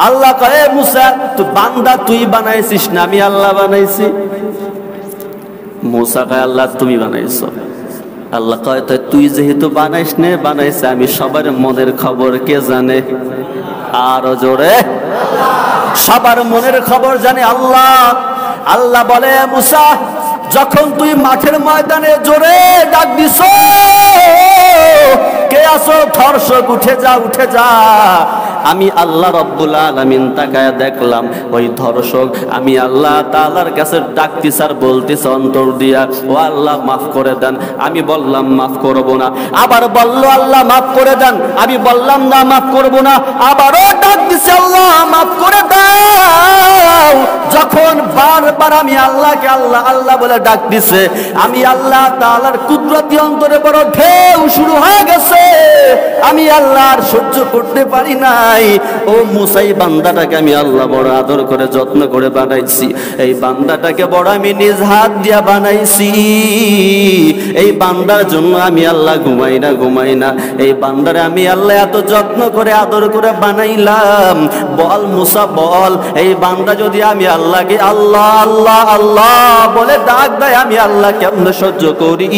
আল্লাহ কয় মুসা তুই বান্দা তুই বানাইছিস না আমি আল্লাহ বানাইছি? মুসা কয় আল্লাহ তুমি বানাইছো। আল্লাহ কয় তুই যেহেতু বানাইস নে বানাইছে আমি সবার মনের খবর কে জানে? আরো জোরে, সবার মনের খবর জানে আল্লাহ। আল্লাহ বলে মুসা যখন তুই মাঠের ময়দানে জোরে ডাক দিস কে আসো ধর্ষক উঠে যা উঠে যা, আমি আল্লাহ রব্বুল আলামিন তাকায়া দেখলাম ওই ধর্ষক আমি আল্লাহ তাআলার কাছে ডাকতিস আর বলতিস অন্তর দিয়া ও আল্লাহ মাফ করে দেন। আমি বললাম মাফ করব না, আবার বলল আল্লাহ মাফ করে দেন, আমি বললাম না মাফ করব না, আবারও ডাক দিছে আল্লাহ মাফ করে দাও। যখন বারবার আমি আল্লাহকে আল্লাহ আল্লাহ বলে ডাক দিছে আমি আল্লাহ তাআলার কুদরতি অন্তরে বড় ঢেউ শুরু হয়ে গেছে, আমি আল্লাহ আর সহ্য করতে পারি নাই। ও মুসা এই বান্দাটাকে আমি আল্লাহ বড় আদর করে যত্ন করে বানাইছি, এই বান্দাটাকে বড় আমি নিজ হাত দিয়া বানাইছি, এই বান্দার জন্য আমি আল্লাহ ঘুমাই না, এই বান্দারে আমি আল্লাহ এত যত্ন করে আদর করে বানাইলাম। বল মুসা বল, এই বান্দা যদি আমি আল্লাহকে আল্লাহ আল্লাহ আল্লাহ বলে ডাক দেয় আমি আল্লাহ কেমন সহ্য করি?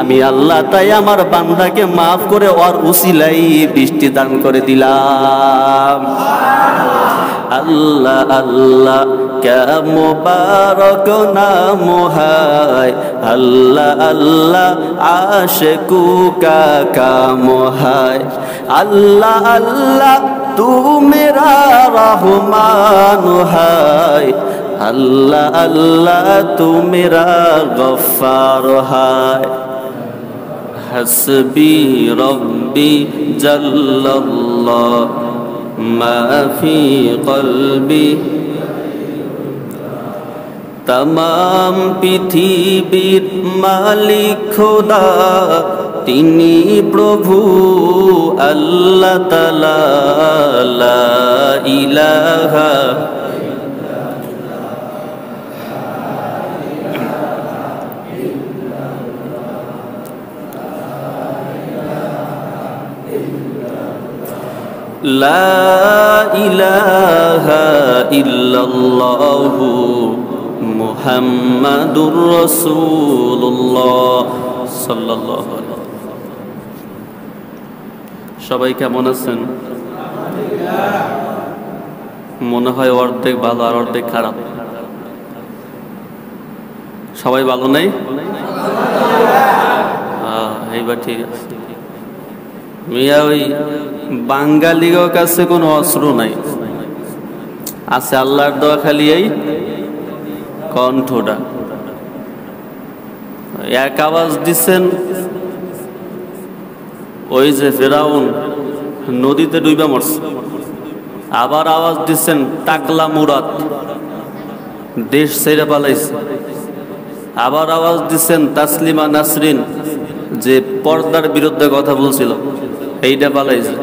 আমি আল্লাহ তাই আমার বান্দাকে মাফ করে ওর উসিলাই বৃষ্টি দান করে দিলাম। আল্লাহ আল্লাহ ক্যা মুবারক নাম হায়, আল্লাহ আল্লাহ আশিকু কা কাম হায়, আল্লাহ আল্লাহ তু মেরা রহমান হায়, আল্লাহ আল্লাহ তু মেরা গফফার হায়। হাসবি রব্বি জাল্লাল্লাহ মা ফি কলবি, तमाम পৃথিবীর মালিক খোদা তিনি প্রভু আল্লাহ তাআলা, লা ইলাহা লা ইলাহা ইল্লাল্লাহু মুহাম্মাদুর রাসূলুল্লাহ সাল্লাল্লাহু আলাইহি। সবাই কেমন আছেন? মনে হয় অর্ধেক ভালো আর অর্ধেক খারাপ। সবাই ভালো নাই? এইবার ঠিক আছে। মিয়া ওই বাঙালির কাছে কোনো অস্ত্র নাই, আছে আল্লাহর দোয়া খালি এই কণ্ঠটা। এক আওয়াজ দিচ্ছেন ওই যে ফেরাউন নদীতে ডুইবা মরছে, আবার আওয়াজ দিচ্ছেন টাকলা মুরাদ দেশ ছেড়ে পালাইছে, আবার আওয়াজ দিচ্ছেন তাসলিমা নাসরিন যে পর্দার বিরুদ্ধে কথা বলছিল এইটা পালাইছে,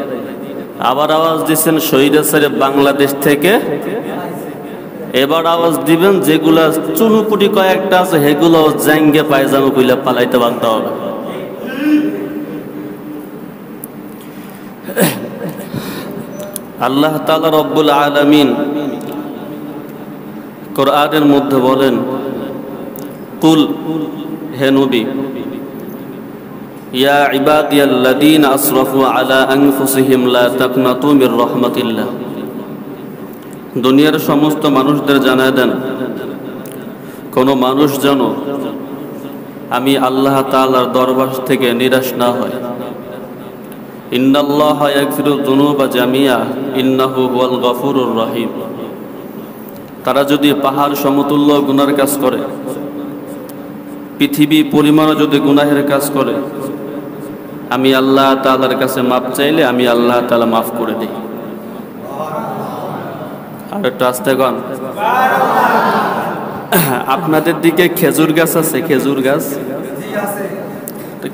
আবার আওয়াজ দিচ্ছেন শহীদের ছেড়ে বাংলাদেশ থেকে, এবার আওয়াজ দিবেন যেগুলা চুনুপুটি কয়েকটা আছে সেগুলো জাঙ্গে পায়জামা কইলা পালাইতে বাধ্য হবে। আল্লাহ তাআলা রব্বুল আলামিন কোরআনের মধ্যে বলেন কুল, হে নবী, ইয়া ইবাদিয়াল্লাযীনা আসরাফু আলা আনফুসিহিম লা তাকনাতু মির রাহমাতিল্লাহ। দুনিয়ার সমস্ত মানুষদের জানায় দেন কোন মানুষ যেন আমি আল্লাহ তাআলার দরবার থেকে নিরাশ না হয়। ইন্নাল্লাহা ইয়াগফিরুয যুনুবা জামিআ ইন্নাহু হুয়াল গফুরুর রহিম। তারা যদি পাহাড় সমতুল্য গুনার কাজ করে, পৃথিবী পরিমাণও যদি গুনাহের কাজ করে, আমি আল্লাহ তাআলার কাছে মাপ চাইলে আমি আল্লাহ তাআলা মাফ করে দিই। আর একটু আস্তে গান। আপনাদের দিকে খেজুর গাছ আছে? খেজুর গাছ,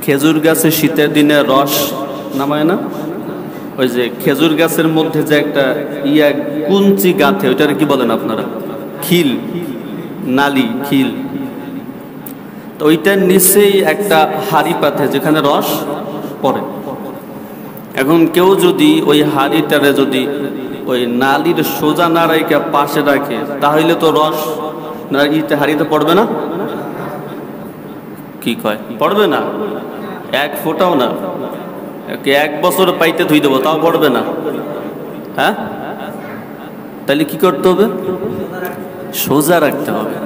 খেজুর গাছে শীতের দিনে রস নামায় না? ওই যে খেজুর গাছের মধ্যে যে একটা ইয়া কুঞ্চি গাঁথে, ওইটার কি বলেন আপনারা? খিল, নালি, খিল। তো ওইটার নিচেই একটা হাড়ি পাতে যেখানে রস পড়ে। এখন কেউ যদি ওই হাড়িটারে যদি ওই নালির সোজা না রেখে পাশে রাখে, তাহলে তো রস না ইতে হারিতে পড়বে না? কি কয়, পড়বে না? এক ফোঁটাও না। এক বছর পাইতে ধুই দেবো, তাও পড়বে না? হ্যাঁ, তাহলে কি করতে হবে? সোজা রাখতে হবে।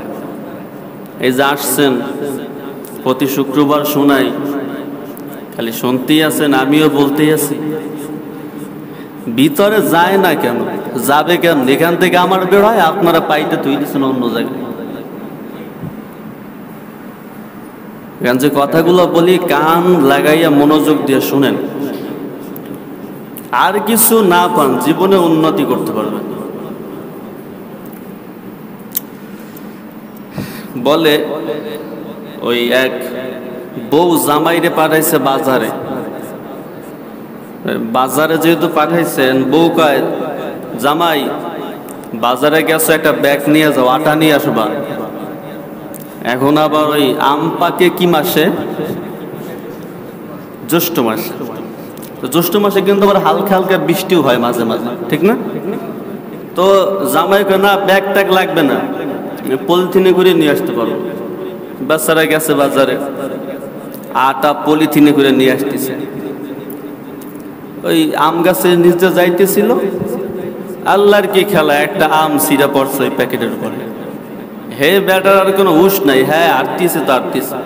এই যে আসছেন, প্রতি শুক্রবার শোনাই, খালি শুনতেই আছেন, আমিও বলতেই আছি, ভিতরে যায় না কেন? যাবে কেন? এখান থেকে আমার বের হয়, আপনারা পাইতে তুই দিচ্ছেন অন্য জায়গায়। এখান যে কথাগুলো বলি, কান লাগাইয়া মনোযোগ দিয়ে শুনেন। আর কিছু না পান, জীবনে উন্নতি করতে পারবেন। বলে ওই এক বউ জামাইরে পাঠাইছে বাজারে। বাজারে যেহেতু পাঠাইছেন, বউ কয়, জামাই বাজারে গেছো, একটা ব্যাগ নিয়ে যাও, আটা নিয়ে আসবা। এখন আবার ওই আম পাকে কি মাসে? জ্যৈষ্ঠ মাসে। তো জ্যৈষ্ঠ মাসে কিন্তু আবার হালকা হালকা বৃষ্টিও হয় মাঝে মাঝে, ঠিক না? তো জামাই কয়, না ব্যাগ ট্যাগ লাগবে না, পলিথিনে করে নিয়ে আসতে পারো। বাচ্চারা গেছে বাজারে, আটা পলিথিনে করে নিয়ে আসতেছে। ওই আম গাছের নিচে যাইতেছিল, আল্লাহর কি খেলা, একটা আম ছিঁড়া পড়ছে ওই প্যাকেটের উপরে। হে ব্যাটার আর কোনো হুশ নাই, হ্যাঁ আটতিছে তো আটতিছে,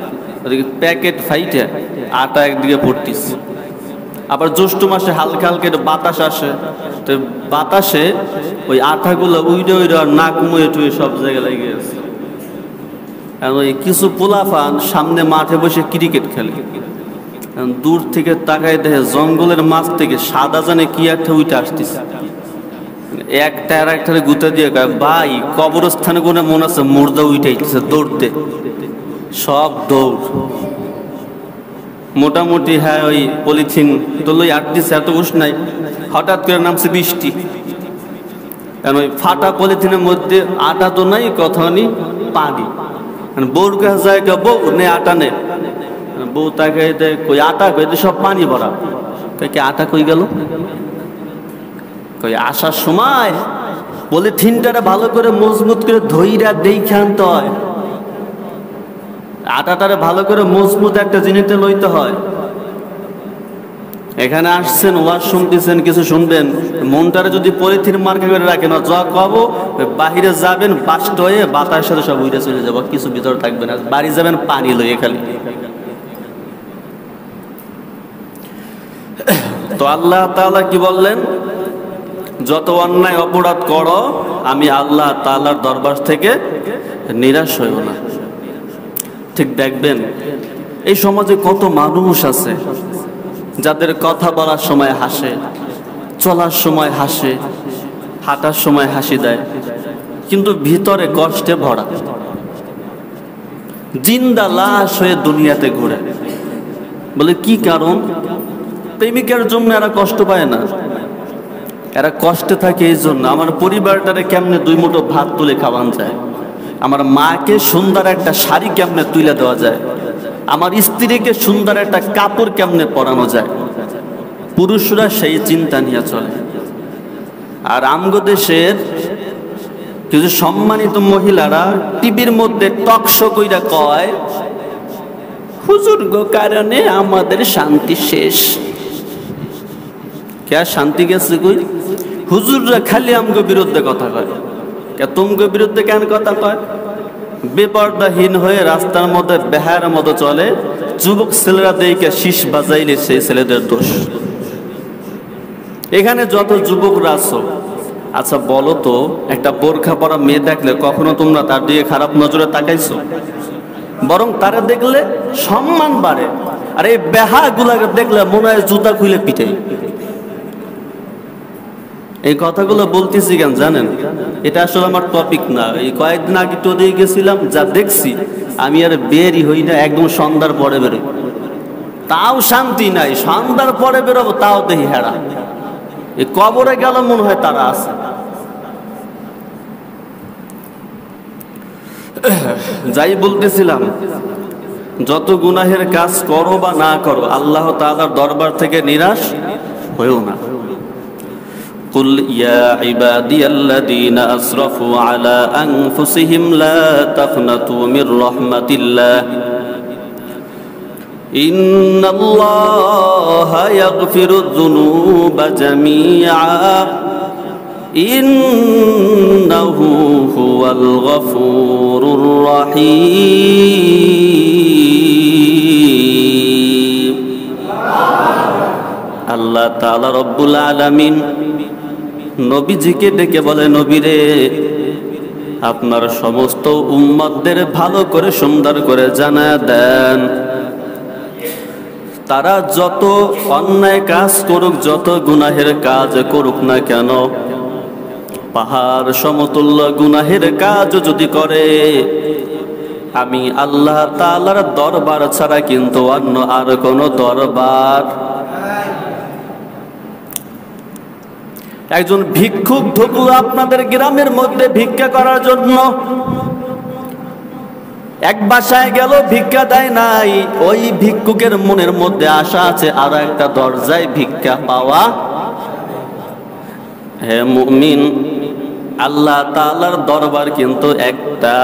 প্যাকেট ফাইটে আটা একদিকে পড়তিছে। আবার জ্যৈষ্ঠ মাসে হালকা হালকা বাতাস আসে, তো বাতাসে ওই আটাগুলো উইডে উইডে আর নাক মুয়ে টুয়ে সব জায়গায় লেগে গেছে। ওই কিছু পোলাফান সামনে মাঠে বসে ক্রিকেট খেলে, দূর থেকে তাকায় দেখে জঙ্গলের মাছ থেকে সাদা জানে কি একটা উইটা আসতেছে। একটা আর একটারে গুতে দিয়ে কয়, ভাই কবরস্থানে কোনো মনে আছে মুর্দা উইটাইতেছে, দৌড়তে সব দৌড়। মোটামুটি হ্যাঁ ওই পলিথিন তোলই আটতেছে, এত উস নাই। হঠাৎ করে নামছে বৃষ্টি, কারণ ওই ফাটা পলিথিনের মধ্যে আটা তো নাই, কথা নেই, পানি। বউর কাছে যায়, বউ নে আটা নে। বউ তাকে কই আটা কই, সব পানি ভরা। কি আটা কই গেল? কই আসার সময় পলিথিনটা ভালো করে মজবুত করে ধইরা দেখে আনতে হয়। আটাটারে ভালো করে মজবুত একটা জিনিসটা লইতে হয়। এখানে আসছেন, ওয়াজ শুনতেছেন, কিছু শুনবেন, মনটারে যদি পলিথিন মার্কে করে রাখেন, যা কব বাহিরে যাবেন, বাস্ট হয়ে বাতাসের সাথে সব উইরে চলে যাবো, কিছু ভিতরে থাকবে না। বাড়ি যাবেন পানি লইয়ে খালি। তো আল্লাহ তাআলা কি বললেন? যত অন্যায় অপরাধ করো, আমি আল্লাহ তাআলার দরবার থেকে নিরাশ হইও না। ঠিক দেখবেন এই সমাজে কত মানুষ আছে যাদের কথা বলার সময় হাসে, চলার সময় হাসে, হাঁটার সময় হাসি দেয়, কিন্তু ভিতরে কষ্টে ভরা, জিন্দা লাশ হয়ে দুনিয়াতে ঘুরে। বলে কি কারণ? প্রেমিকের জন্য এরা কষ্ট পায় না, এরা কষ্টে থাকে এই জন্য, আমার পরিবারটারে কেমনে দুই মুঠো ভাত তুলে খাওয়ান যায়, আমার মাকে সুন্দর একটা শাড়ি কেমনে তুলে দেওয়া যায়, আমার স্ত্রীকে সুন্দর একটা কাপড় কেমনে পরানো যায়। পুরুষরা সেই চিন্তা নিয়ে চলে। আর আমগো দেশের কিছু সম্মানিত মহিলারা টিভির মধ্যে টকশো কইরা কয়, হুজুর গো কারণে আমাদের শান্তি শেষ। কে শান্তি গেছে কই? হুজুররা খালি আমগো বিরুদ্ধে কথা কয়। কে তোমাকে বিরুদ্ধে কেন কথা কয়? বেপর্দাহীন হয়ে রাস্তার মধ্যে বেহার মতো চলে, যুবক ছেলেরা দেখে শীষ বাজাইলে সেই ছেলেদের দোষ। এখানে যত যুবকরা আছো, আচ্ছা বলো তো, একটা বোরখা পরা মেয়ে দেখলে কখনো তোমরা তার দিকে খারাপ নজরে তাকাইছো? বরং তারা দেখলে সম্মান বাড়ে। আর এই বেহা গুলাকে দেখলে মনে হয় জুতা খুলে পিঠে। এই কথাগুলো বলতেছি কেন জানেন? এটা আসলে আমার টপিক না। এই কয়েকদিন আগে তো দিয়ে গেছিলাম, যা দেখছি আমি আর বেরই হই না, একদম সন্ধ্যার পরে বেরোই, তাও শান্তি নাই। সন্ধ্যার পরে বেরোবো তাও দেখি হেরা। এই কবরে গেল মনে হয় তারা আছে। যাই বলতেছিলাম, যত গুনাহের কাজ করো বা না করো, আল্লাহ তাআলার দরবার থেকে নিরাশ হইও না। قل يا عبادي الذين أسرفوا على أنفسهم لا تقنطوا من رحمة الله إن الله يغفر الذنوب جميعا إنه هو الغفور الرحيم আল্লাহ তাআলা রব্বুল আলামিন নবীজিকে ডেকে বলে, নবীরে আপনার সমস্ত উম্মতদের ভালো করে সুন্দর করে জানায়া দেন, তারা যত অন্যায় কাজ করুক, যত গুনাহের কাজ করুক না কেন, পাহাড় সমতুল্য গুনাহের কাজ যদি করে, আমি আল্লাহ তাআলার দরবার ছাড়া কিন্তু অন্য আর কোনো দরবার। একজন ভিক্ষুক ঢুকলো আপনাদের গ্রামের মধ্যে ভিক্ষা করার জন্য, এক বাসায় গেল, ভিক্ষা দেয় নাই। ওই ভিক্ষুকের মনের মধ্যে আশা আছে আর একটা দরজায় ভিক্ষা পাওয়া। হে মুমিন, আল্লাহ তাআলার দরবার কিন্তু একটা,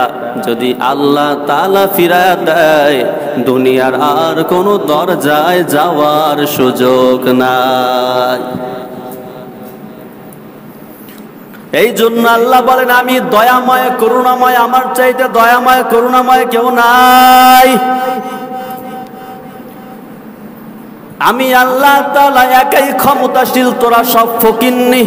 যদি আল্লাহ তাআলা ফিরায়া দেয় দুনিয়ার আর কোনো দরজায় যাওয়ার সুযোগ নাই। এই জন্য আল্লাহ বলেন, আমি দয়াময় করুণাময়, আমার চাইতে দয়াময় করুণাময় কেউ নাই। আমি আল্লাহ তাআলা একাই ক্ষমতাশীল, তোরা সব ফকিন্নি।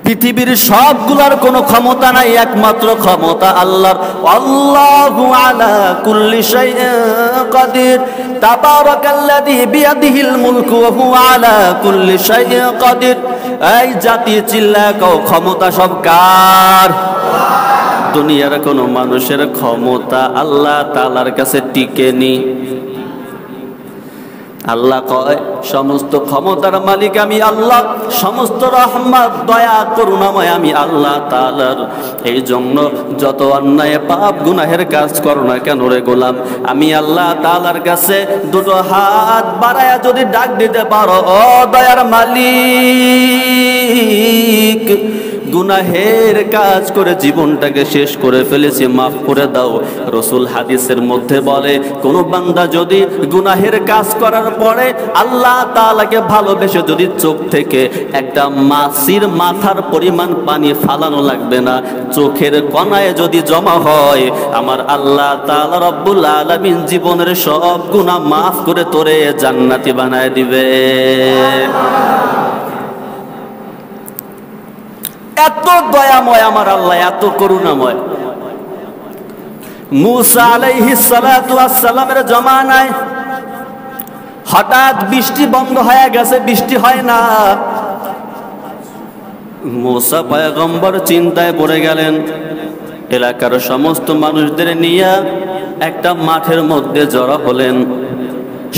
পৃথিবীর সবগুলার কোনো ক্ষমতা নাই, একমাত্র ক্ষমতা আল্লাহর। আল্লাহু আলা কুল্লি শাইইন কাদির, তাবারাকাল্লাযী বিয়াদিহিল মুলকু ওয়া হুয়া আলা কুল্লি শাইইন কাদির। এই জাতি চিল্লা কও, ক্ষমতা সব কার? দুনিয়ার কোনো মানুষের ক্ষমতা আল্লাহ তাআলার কাছে টিকেনি। আল্লাহ কয়, সমস্ত ক্ষমতার মালিক আমি আল্লাহ, সমস্ত রহমত দয়া করুণাময় আমি আল্লাহ তাআলার। এই জন্য যত অন্যায় পাপ গুনাহের কাজ করো না কেন রে গোলাম, আমি আল্লাহ তাআলার কাছে দুটো হাত বাড়ায়া যদি ডাক দিতে পারো, ও দয়ার মালিক, গুনাহের কাজ করে জীবনটাকে শেষ করে ফেলেছি, মাফ করে দাও। রাসূল হাদিসের মধ্যে বলে, কোন বান্দা যদি গুনাহের কাজ করার পরে আল্লাহ তাআলাকে ভালোবেসে যদি চোখ থেকে একটা মাছির মাথার পরিমাণ পানি ফালানো লাগবে না, চোখের কণায় যদি জমা হয়, আমার আল্লাহ তাআলা রব্বুল আলামিন জীবনের সব গুনাহ মাফ করে তোরে জান্নাতি বানায় দিবে। এত দয়াময় আমার আল্লাহ, এত করুণাময়। মূসা আলাইহিস সালাতু ওয়াস সালামের জামানায় হঠাৎ বৃষ্টি বন্ধ হয়ে গেছে, বৃষ্টি হয় না। মূসা পয়গম্বর চিন্তায় পড়ে গেলেন, এলাকার সমস্ত মানুষদের নিয়ে একটা মাঠের মধ্যে জড়ো হলেন।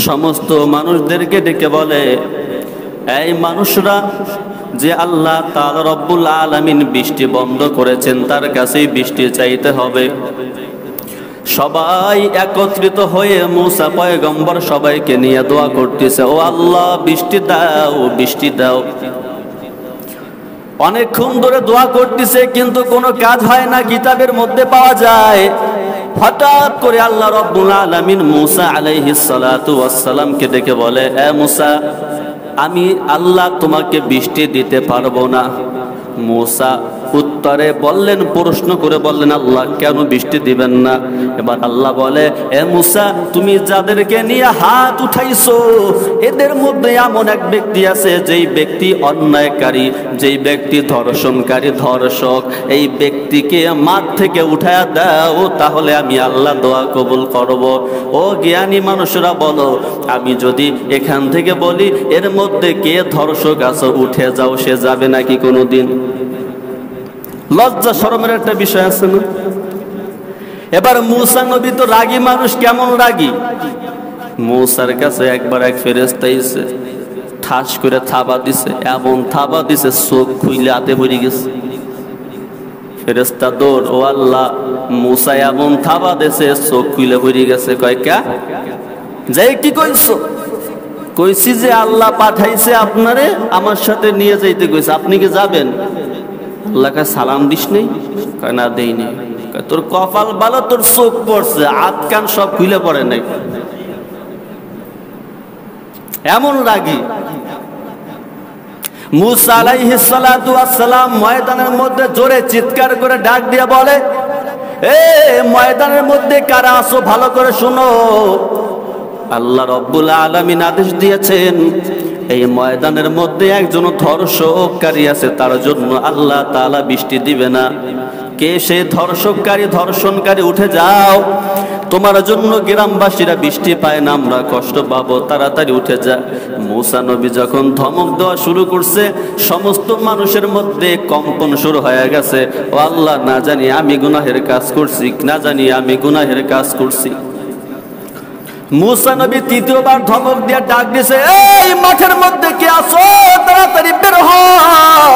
সমস্ত মানুষদেরকে ডেকে বলে, এই মানুষরা, যে আল্লাহ তাআলা রব্বুল আলামিন বৃষ্টি বন্ধ করেছেন তার কাছেই বৃষ্টি চাইতে হবে। সবাই একত্রিত হয়ে মূসা পয়গম্বর সবাইকে নিয়ে দোয়া করতেছে, ও আল্লাহ বৃষ্টি দাও, বৃষ্টি দাও। অনেকক্ষণ ধরে দোয়া করতেছে, কিন্তু কোনো কাজ হয় না, কিতাবের মধ্যে পাওয়া যায়। হঠাৎ করে আল্লাহ রব্বুল আলামিন মূসা আলাইহিস সালাতু ওয়াস সালামকে ডেকে বলে, এ মূসা, আমি আল্লাহ তোমাকে বৃষ্টি দিতে পারবো না। মূসা উত্তরে বললেন, প্রশ্ন করে বললেন, আল্লাহ কেন বৃষ্টি দিবেন না? এবার আল্লাহ বলে, এ মূসা, তুমি যাদেরকে নিয়ে হাত উঠাইছো এদের মধ্যে এমন এক ব্যক্তি আছে, যেই ব্যক্তি অন্যায়কারী, যেই ব্যক্তি ধর্ষণকারী, ধর্ষক, এই ব্যক্তিকে মাঠ থেকে উঠায়া দাও, তাহলে আমি আল্লাহ দোয়া কবুল করব। ও জ্ঞানী মানুষরা বলো, আমি যদি এখান থেকে বলি এর মধ্যে কে ধর্ষক আছে, উঠে যাও, সে যাবে নাকি কোনোদিন? লজ্জা শরমের একটা বিষয় আছে না? এবার মূসা নবী তো রাগী মানুষ, কেমন রাগী? মূসার কাছে একবার এক ফেরেশতা এসে ঠাস করে থাবা দিছে, এমন থাবা দিছে চোখ খুইলে হাতে পড়ে গেছে। ফেরেশতা দৌড়, ও আল্লাহ, মূসা এমন থাবা দিছে চোখ খুইলে পড়ে গেছে। কয় কা যাই কি কইছো? কইছি যে আল্লাহ পাঠাইছে আপনারে আমার সাথে নিয়ে যাইতে কইছে, আপনি কি যাবেন? আল্লাহকে সালাম দিস নেই? কয় না দেই নেই। তোর কপাল ভালো, তোর চোখ পড়ছে, হাত কান সব খুলে পড়ে নাই। এমন রাগী মুসা আলাইহিস সালাতু ওয়াস সালাম ময়দানের মধ্যে জোরে চিৎকার করে ডাক দিয়ে বলে, এ ময়দানের মধ্যে কারা আছো ভালো করে শুনো, আল্লাহ রব্বুল আলামিন আদেশ দিয়েছেন এই ময়দানের মধ্যে একজন ধর্ষককারী আছে, তার জন্য আল্লাহ তাআলা বৃষ্টি দিবে না। কে সে ধর্ষককারী, ধর্ষণকারী? উঠে যাও, তোমার জন্য গ্রামবাসীরা বৃষ্টি পায় না, আমরা কষ্ট পাবো, তাড়াতাড়ি উঠে যা। মুসা নবী যখন ধমক দেওয়া শুরু করছে, সমস্ত মানুষের মধ্যে কম্পন শুরু হয়ে গেছে। ও আল্লাহ, না জানি আমি গুনাহের কাজ করছি, না জানি আমি গুনাহের কাজ করছি। মুসা নবী তৃতীয়বার ধমক দিয়ে ডাক দিয়েছে, এই মাঠের মধ্যে কে আছো, তাড়াতাড়ি বের হও।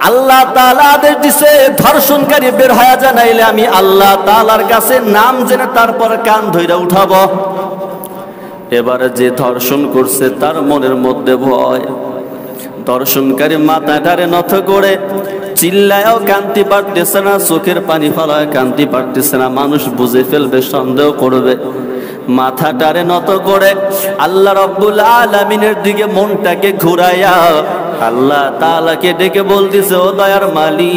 আল্লাহ তাআলা আদেশ দিছে ধর্ষণকারী বের হয়ে যা, নাইলে আমি আল্লাহ তাআলার কাছে নাম জেনে তারপর কান ধইরা উঠাবো। এবারে যে ধর্ষণ করছে তার মনের মধ্যে ভয়। ধর্ষণকারী মাথাটারে নত করে চিল্লায়ও কান্তি পারতেছে না, চোখের পানি ফেলায় কান্তি পারতেছে না, মানুষ বুঝে ফেলবে, সন্দেহ করবে। মাথাটারে নত করে আল্লাহ রব্বুল আলামিনের দিকে মনটাকে ঘুরাইয়া আল্লাহ তাআলাকে ডেকে বলতেছে, ও দয়ার মালিক,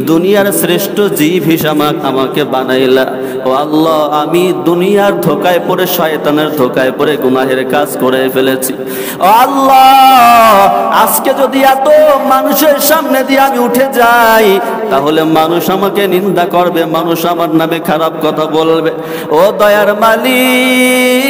দুনিয়ার শ্রেষ্ঠ জীব হিসাবে আমাকে বানাইলা। ও আল্লাহ, আমি দুনিয়ার ধোকায় পড়ে, শয়তানের ধোকায় পড়ে গুনাহের কাজ করে ফেলেছি। ও আল্লাহ, আজকে যদি এত মানুষের সামনে দিয়ে আমি উঠে যাই, তাহলে মানুষ আমাকে নিন্দা করবে, মানুষ আমার নামে খারাপ কথা বলবে। ও দয়ার মালিক,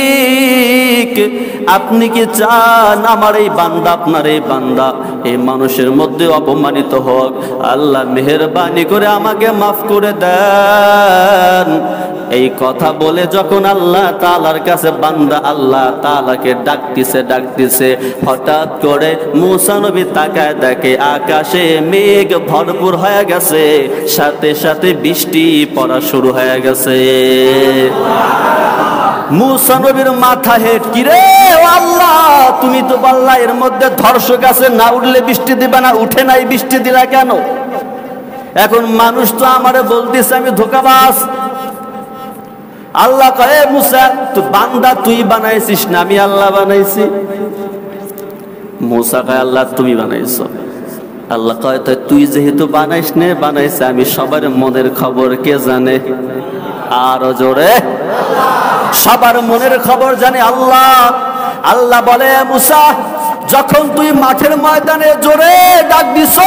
আপনি কি চান আমার এই বান্দা, আপনার এই বান্দা এই মানুষের মধ্যে অপমানিত হোক? আল্লাহ মেহেরবানি করে আমাকে মাফ করে দেন। এই কথা বলে যখন আল্লাহ তাআলার কাছে বান্দা আল্লাহ তাআলাকে ডাকতেছে, হঠাৎ করে মুসা নবী তাকায় দেখে আকাশে মেঘ ভরপুর হয়ে গেছে, সাথে সাথে বৃষ্টি পড়া শুরু হয়ে গেছে। মুসা নবীর মাথা হেট, কি রে ও আল্লাহ, তুমি তো বললা এর মধ্যে ধর্ষক আছে, না উঠলে বৃষ্টি দিবা না, উঠে নাই বৃষ্টি দিলা কেন? এখন মানুষ তো আমারে বলতেছে আমি ধোঁকাবাজ। আল্লাহ কয়, মুসা তুই বান্দা তুই বানাইছিস না, আমি আল্লাহ বানাইছি। মুসা কয়, আল্লাহ তুমি বানাইছো। আল্লাহ কয়, তুই যেহেতু বানাইস নে, বানাইছে আমি, সবার মনের খবর কে জানে? আরো জোরে, সবার মনের খবর জানে আল্লাহ। আল্লাহ বলে, মুসা যখন তুই মাঠের ময়দানে জোরে ডাক দিছ,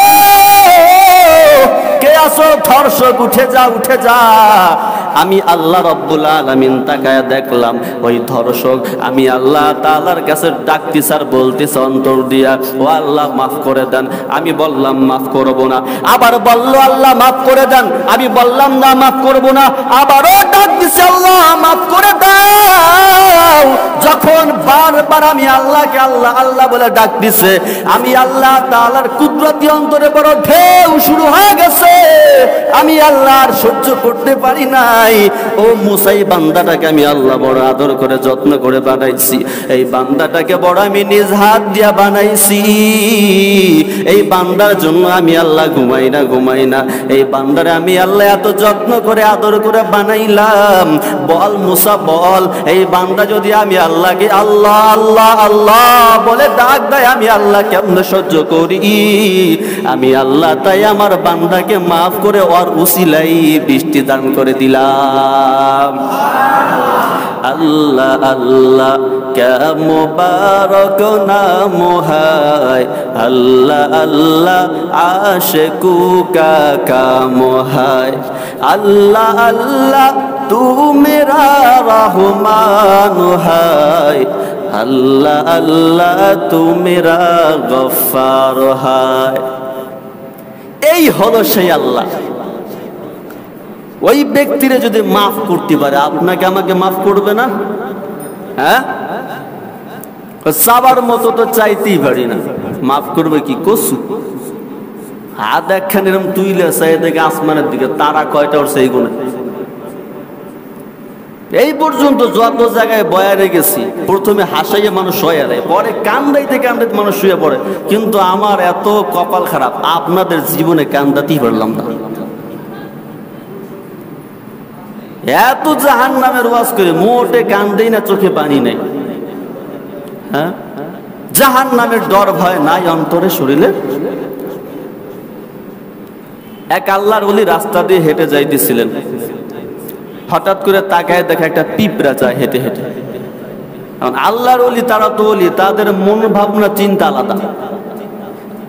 কে আছো ধর্ষক, উঠে যা, উঠে যা। আমি আল্লাহ রব্বুল আলামিন তাকায়া দেখলাম ওই ধর্ষক আমি আল্লাহ তাআলার কাছে ডাকতেছি আর বলতেছি অন্তর দিয়া, ও আল্লাহ মাফ করে দেন। আমি বললাম মাফ করব না, আবার বলল আল্লাহ মাফ করে দেন। আমি বললাম না মাফ করব না, আবারও ডাক দিছি আল্লাহ মাফ করে দাও। যখন বারবার আমি আল্লাহকে আল্লাহ আল্লাহ বলে ডাক দিছে, আমি আল্লাহ তাআলার কুদরতি অন্তরে বড় ঢেউ শুরু হয়ে গেছে। আমি আল্লাহ আর সহ্য করতে পারি নাই। ও মুসা, এই বান্দাটাকে আমি আল্লাহ বড় আদর করে যত্ন করে বানাইছি। এই বান্দাটাকে বড় আমি নিজ হাত দিয়া বানাইছি। এই বান্দার জন্য আমি আল্লাহ ঘুমাই না। এই বান্দারে আমি আল্লাহ এত যত্ন করে আদর করে বানাইলাম। বল মুসা বল, এই বান্দা যদি আমি আল্লাহকে আল্লাহ আল্লাহ আল্লাহ বলে ডাক দেয়, আমি আল্লাহ কেমন সহ্য করি? আমি আল্লাহ তাই আমার বান্দাকে মাফ করে ওর উসিলাই বৃষ্টি দান করে দিলাম। আল্লাহ আল্লাহ কে মুবারক নাম হায়, আল্লাহ আল্লাহ আশিকু কা কাম হায়। আল্লাহ আল্লাহ তু মেরা রহমান হায়, আল্লাহ আল্লাহ তু মেরা গফফার হায়। এই হলো সেই আল্লাহ। ওই ব্যক্তিরে যদি মাফ করতে পারে, আপনাকে আমাকে মাফ করবে না? হ্যাঁ, সবার মতো তো চাইতেই পারি না, মাফ করবে কি কসু? হাত একখান এরকম তুইলে চাই দেখে আসমানের দিকে, তারা কয়টা উঠছে এই গুণে? এই পর্যন্ত যত জায়গায় বয়ারে গেছি, প্রথমে হাসাইয়ে মানুষ শুয়ে দেয়, পরে কান্দাইতে কান্দাইতে মানুষ শুয়ে পড়ে। কিন্তু আমার এত কপাল খারাপ, আপনাদের জীবনে কান্দাতেই পারলাম না। এত জাহান্নামের ওয়াজ করে মোটে কান্দেই না, চোখে পানি নেই। হ্যাঁ, জাহান্নামের ডর ভয় নাই অন্তরে, শরীরে। এক আল্লাহর ওলি রাস্তা দিয়ে হেঁটে যাইতেছিলেন, হঠাৎ করে তাকায় দেখে একটা পিঁপড়া যায় হেঁটে হেঁটে। আল্লাহর ওলি, তারা তো ওলি, তাদের মন ভাবনা চিন্তা আলাদা।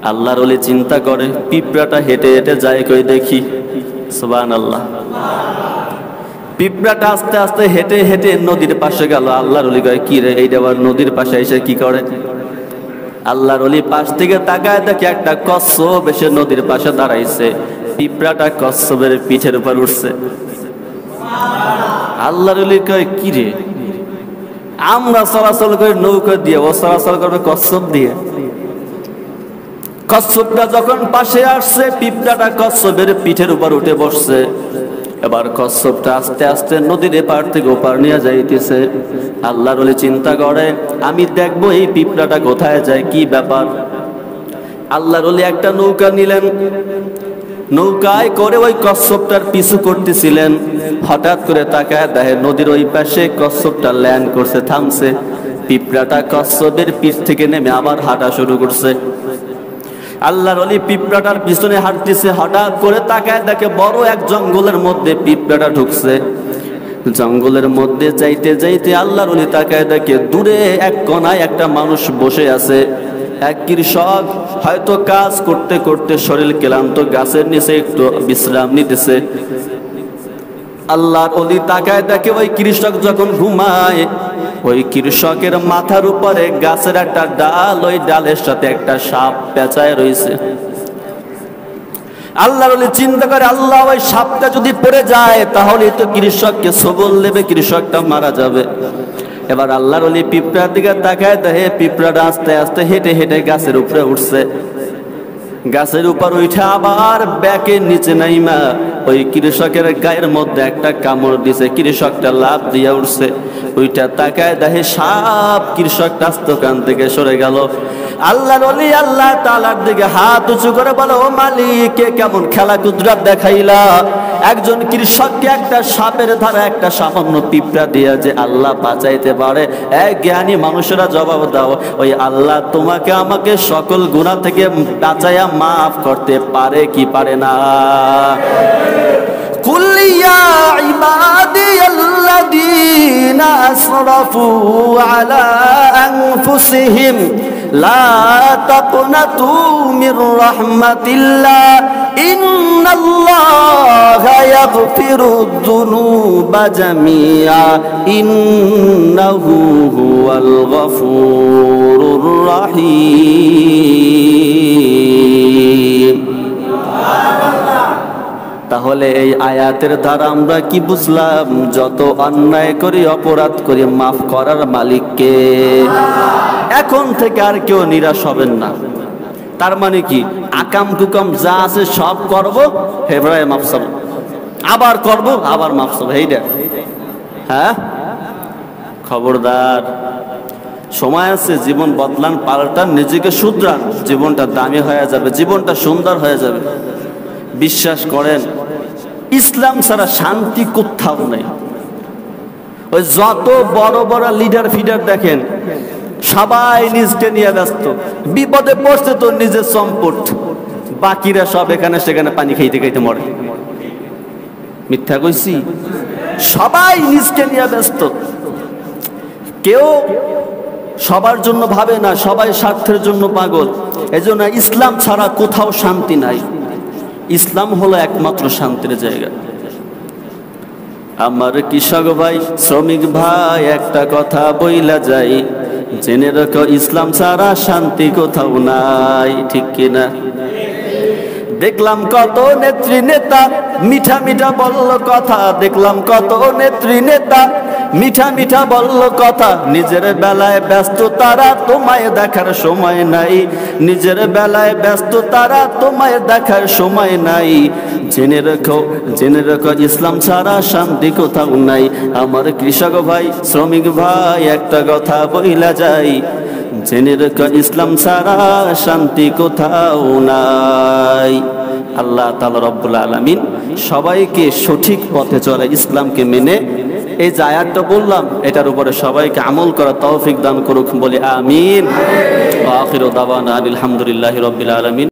আল্লাহর ওলি চিন্তা করে পিঁপড়াটা হেঁটে হেঁটে যায় কই দেখি। সুবহানাল্লাহ। পিঁপড়াটা আস্তে আস্তে হেঁটে হেঁটে নদীর পাশে গেল। আল্লাহর ওলি কয় কি রে, এইটা আবার নদীর পাশে এসে কি করে? আল্লাহর ওলি পাশ থেকে তাকায় দেখে একটা কচ্ছপ এসে নদীর পাশে দাঁড়াইছে। পিঁপড়াটা কচ্ছপের পিঠের উপর উঠছে। আল্লাহর ওলি কয় কি রে, আমরা চলাচল করে নৌকা দিয়ে, ও চলাচল করবে কচ্ছপ দিয়ে। কচ্ছপটা যখন পাশে আসছে, পিঁপড়াটা কচ্ছপের পিঠের উপর উঠে বসছে। এবার কচ্ছপটা আস্তে আস্তে নদীর এপার থেকে ওপার নিয়ে যাইতেছে। আল্লাহর ওলি চিন্তা করে আমি দেখবো এই পিঁপড়াটা কোথায় যায়, কি ব্যাপার। আল্লাহর ওলি একটা নৌকা নিলেন, নৌকায় করে ওই কচ্ছপটার পিছু করতেছিলেন। হঠাৎ করে তাকায় দেখে নদীর ওই পাশে কচ্ছপটা ল্যান্ড করছে, থামছে। পিঁপড়াটা কচ্ছপের পিছ থেকে নেমে আবার হাঁটা শুরু করছে। আল্লাহর ওলি পিঁপড়াটার পিছনে হাঁটতেছে। হঠাৎ করে তাকায় দেখে বড় এক জঙ্গলের মধ্যে পিঁপড়াটা ঢুকছে। জঙ্গলের মধ্যে যাইতে যাইতে আল্লাহর ওলি তাকায় দেখে দূরে এক কোনায় একটা মানুষ বসে আছে। এক কৃষক হয়তো কাজ করতে করতে শরীর ক্লান্ত, গাছের নিচে একটু বিশ্রাম নিতেছে। আল্লাহর ওলি তাকায় দেখে ওই কৃষক যখন ঘুমায়, ওই কৃষকের মাথার উপরে গাছের একটা ডাল, ওই ডালের সাথে একটা সাপ পেঁচায় রয়েছে। আল্লাহর ওলি চিন্তা করে আল্লাহ, ওই সাপটা যদি পড়ে যায় তাহলে তো কৃষককে সবল দেবে, কৃষকটা মারা যাবে। এবার আল্লাহর ওলি পিঁপড়ার দিকে তাকায় দেখে পিঁপড়াটা আস্তে আস্তে হেঁটে হেঁটে গাছের উপরে উঠছে। গাছের উপর উঠে আবার ব্যাকের নিচে নাইমা ওই কৃষকের গায়ের মধ্যে একটা কামড় দিছে। কৃষকটা লাফ দিয়ে উঠছে। ওইটা তাকায় দেখে সাপ। কৃষকটা আস্ত কান থেকে সরে গেল। আল্লাহর ওলি আল্লাহ তাআলার দিকে হাত উঁচু করে বলে, ও মালিক, কে কেমন খেলা কুদরত দেখাইলা? একজন কৃষককে একটা সাপের ধারা, একটা সামান্য পিঁপড়া দিয়ে যে আল্লাহ বাঁচাইতে পারে, এক জ্ঞানী মানুষেরা জবাব দাও, ওই আল্লাহ তোমাকে আমাকে সকল গুনাহ থেকে বাঁচাইয়া মাফ করতে পারে কি পারে না? কুল ইয়া ইবাদিয়াল্লাযীনা আসরাফু আলা আনফুসিহিম লা তাকনাতু মির রাহমাতিল্লাহ ইন্নাল্লাহা ইয়াগফিরুদ যুনুবা জামিআ ইন্নাহু হুয়াল গফুরুর রহিম। তাহলে এই আয়াতের দ্বারা আমরা কি বুঝলাম? যত অন্যায় করি, অপরাধ করি, মাফ করার মালিককে। এখন থেকে আর কেউ নিরাশ হবেন না। তার মানে কি, আকাম কুকাম যা আছে সব করবো, হেবরায় মাফ চাবো, আবার করবো, আবার মাফ চাবো, এইটা। হ্যাঁ, খবরদার, সময় আছে, জীবন বদলান, পাল্টান, নিজেকে শুধরান, জীবনটা দামি হয়ে যাবে, জীবনটা সুন্দর হয়ে যাবে। বিশ্বাস করেন, ইসলাম ছাড়া শান্তি কোথাও নেই। ওই যত বড় বড় লিডার ফিডার দেখেন, সবাই নিজকে নিয়ে ব্যস্ত, বিপদে পড়ছে তো নিজের সম্পদ, বাকিরা সব এখানে সেখানে পানি খাইতে খাইতে মরে। মিথ্যা কইছি? সবাই নিজকে নিয়ে ব্যস্ত, কেউ সবার জন্য ভাবে না, সবাই স্বার্থের জন্য পাগল। এজন্য ইসলাম ছাড়া কোথাও শান্তি নাই। ইসলাম হলো একমাত্র শান্তির জায়গা। আমার কৃষক ভাই, শ্রমিক ভাই, একটা কথা বইলা যাই, জেনে রাখো, ইসলাম ছাড়া শান্তি কোথাও নাই। ঠিক কিনা? দেখলাম কত নেত্রী নেতা মিঠা মিঠা বলল কথা, দেখলাম কত নেত্রী নেতা মিঠা মিঠা বলল কথা, নিজের বেলায় ব্যস্ত তারা, তোমায় দেখার সময় নাই। নিজের বেলায় ব্যস্ত তারা, তোমায় দেখার সময় নাই। জেনে রেখো ইসলাম ছাড়া শান্তি কোথাও নাই। আমার কৃষক ভাই, শ্রমিক ভাই, একটা কথা বইলা যাই, জেনে রেখো ইসলাম ছাড়া শান্তি কোথাও নাই। আল্লাহ তাআলা রব্বুল আলামিন সবাইকে সঠিক পথে চলে, ইসলামকে মেনে এই যে আয়াতটা বললাম এটার উপরে সবাইকে আমল করার তৌফিক দান করুক, বলে আমিন। ওয়া আখিরু দাওয়ানা আলহামদুলিল্লাহি রাব্বিল আলামিন।